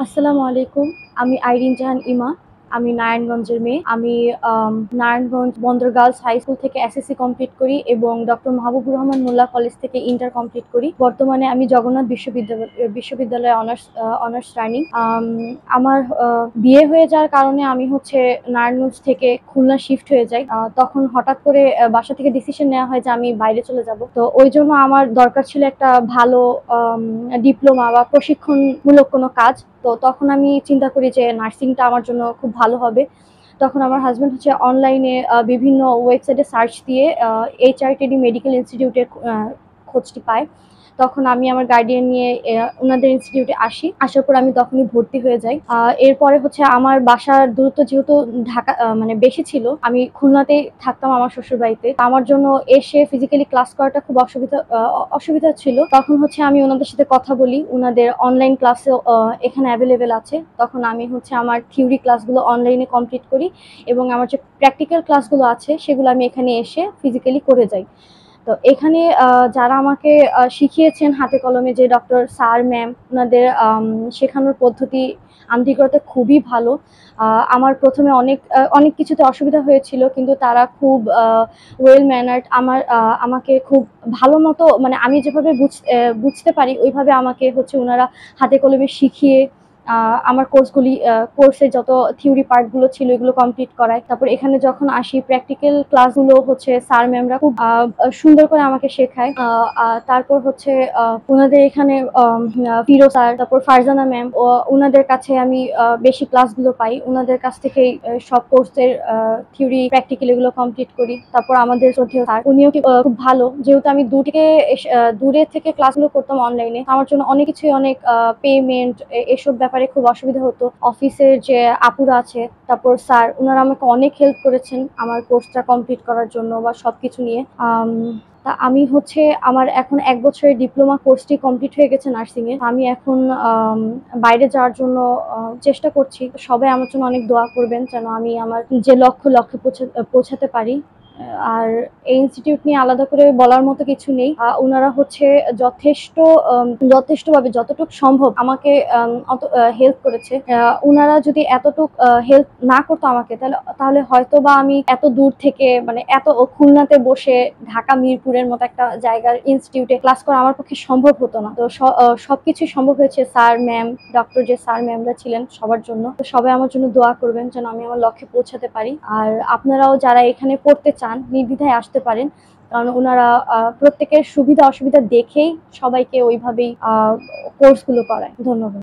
আসসালামু আলাইকুম। আমি আইরিন জাহান ইমা। আমি নারায়ণগঞ্জের মেয়ে। আমি নারায়ণগঞ্জ বন্দর গার্লস হাই স্কুল থেকে এসএসসি কমপ্লিট করি এবং ডক্টর মাহবুবুর রহমান মোল্লা কলেজ থেকে ইন্টার কমপ্লিট করি। বর্তমানে আমি জগন্নাথ বিশ্ববিদ্যালয়ে অনার্স রানিং। আমার বিয়ে হয়ে যাওয়ার কারণে আমি নারায়ণগঞ্জ থেকে খুলনা শিফট হয়ে যাই। তখন হঠাৎ করে বাসা থেকে ডিসিশন নেওয়া হয় যে আমি বাইরে চলে যাব। তো ওই জন্য আমার দরকার ছিল একটা ভালো ডিপ্লোমা বা প্রশিক্ষণমূলক কোনো কাজ। তো তখন আমি চিন্তা করি যে নার্সিংটা আমার জন্য খুব ভালো হবে। তখন আমার হাজব্যান্ড অনলাইনে বিভিন্ন ওয়েবসাইটে সার্চ দিয়ে HRTD মেডিকেল ইনস্টিটিউটের খোঁজটি পায়। তখন আমি আমার গার্ডিয়ান নিয়ে ওনাদের ইনস্টিটিউটে আসি। আসার পর আমি তখনই ভর্তি হয়ে যাই। এরপরে আমার বাসার দূরত্ব যেহেতু ঢাকা মানে বেশি ছিল, আমি খুলনাতেই থাকতাম আমার শ্বশুর বাড়িতে। আমার জন্য এসে ফিজিক্যালি ক্লাস করাটা খুব অসুবিধা ছিল। তখন আমি ওনাদের সাথে কথা বলি, ওনাদের অনলাইন ক্লাসও এখানে অ্যাভেলেবেল আছে। তখন আমি আমার থিওরি ক্লাসগুলো অনলাইনে কমপ্লিট করি এবং আমার যে প্র্যাকটিক্যাল ক্লাসগুলো আছে সেগুলো আমি এখানে এসে ফিজিক্যালি করে যাই। তো এখানে যারা আমাকে শিখিয়েছেন হাতে কলমে, যে ডক্টর স্যার ম্যাম, ওনাদের শেখানোর পদ্ধতি আন্তরিকতা খুবই ভালো। আমার প্রথমে অনেক কিছুতে অসুবিধা হয়েছিল, কিন্তু তারা খুব ওয়েল ম্যানার্ড। আমাকে খুব ভালো মতো, মানে আমি যেভাবে বুঝতে পারি ওইভাবে আমাকে ওনারা হাতে কলমে শিখিয়ে আমার কোর্সে যত থিওরি পার্টগুলো ছিল এগুলো কমপ্লিট করায়। তারপর এখানে যখন আসি, প্র্যাকটিক্যাল ক্লাসগুলো স্যার ম্যামরা খুব সুন্দর করে আমাকে শেখায়। তারপর ওনাদের এখানে ফিরোজ স্যার, তারপর ফারজানা ম্যাম, ওনাদের কাছে আমি বেশি ক্লাসগুলো পাই। ওনাদের কাছ থেকেই সব কোর্সের থিওরি প্র্যাকটিক্যাল এগুলো কমপ্লিট করি। তারপর আমাদের শ্রদ্ধেয় স্যার, উনিও খুব ভালো। যেহেতু আমি দূরে থেকে ক্লাসগুলো করতাম অনলাইনে, আমার জন্য অনেক পেমেন্ট এসব ব্যাপারে খুব অসুবিধা হতো। অফিসের যে আপুরা আছে, তারপর স্যার, ওনারা আমাকে অনেক হেল্প করেছেন আমার কোর্সটা কমপ্লিট করার জন্য বা সবকিছু নিয়ে। তা আমি আমার এখন 1 বছরের ডিপ্লোমা কোর্সটি কমপ্লিট হয়ে গেছে নার্সিং এ। আমি এখন বাইরে যাওয়ার জন্য চেষ্টা করছি। সবাই আমার জন্য অনেক দোয়া করবেন যেন আমি আমার যে লক্ষ্যে পৌঁছাতে পারি। আর এই ইনস্টিটিউট নিয়ে আলাদা করে বলার মতো কিছু নেই। ওনারা যথেষ্টভাবে যতটুকু সম্ভব আমাকে হেল্প করেছে। ওনারা যদি এতটুক হেল্প না করতো আমাকে, তাহলে হয়তো বা আমি এত দূর থেকে, মানে এত খুলনাতে বসে ঢাকা মিরপুরের মতো একটা জায়গার ইনস্টিটিউটে ক্লাস করা আমার পক্ষে সম্ভব হতো না। তো সবকিছুই সম্ভব হয়েছে স্যার ম্যাম, ডক্টর যে স্যার ম্যামরা ছিলেন সবার জন্য। তো সবাই আমার জন্য দোয়া করবেন যেন আমি আমার লক্ষ্যে পৌঁছাতে পারি। আর আপনারাও যারা এখানে পড়তে চান, নির্দ্বিধায় আসতে পারেন, কারণ ওনারা প্রত্যেকের সুবিধা অসুবিধা দেখেই সবাইকে ওইভাবেই কোর্সগুলো করায়। ধন্যবাদ।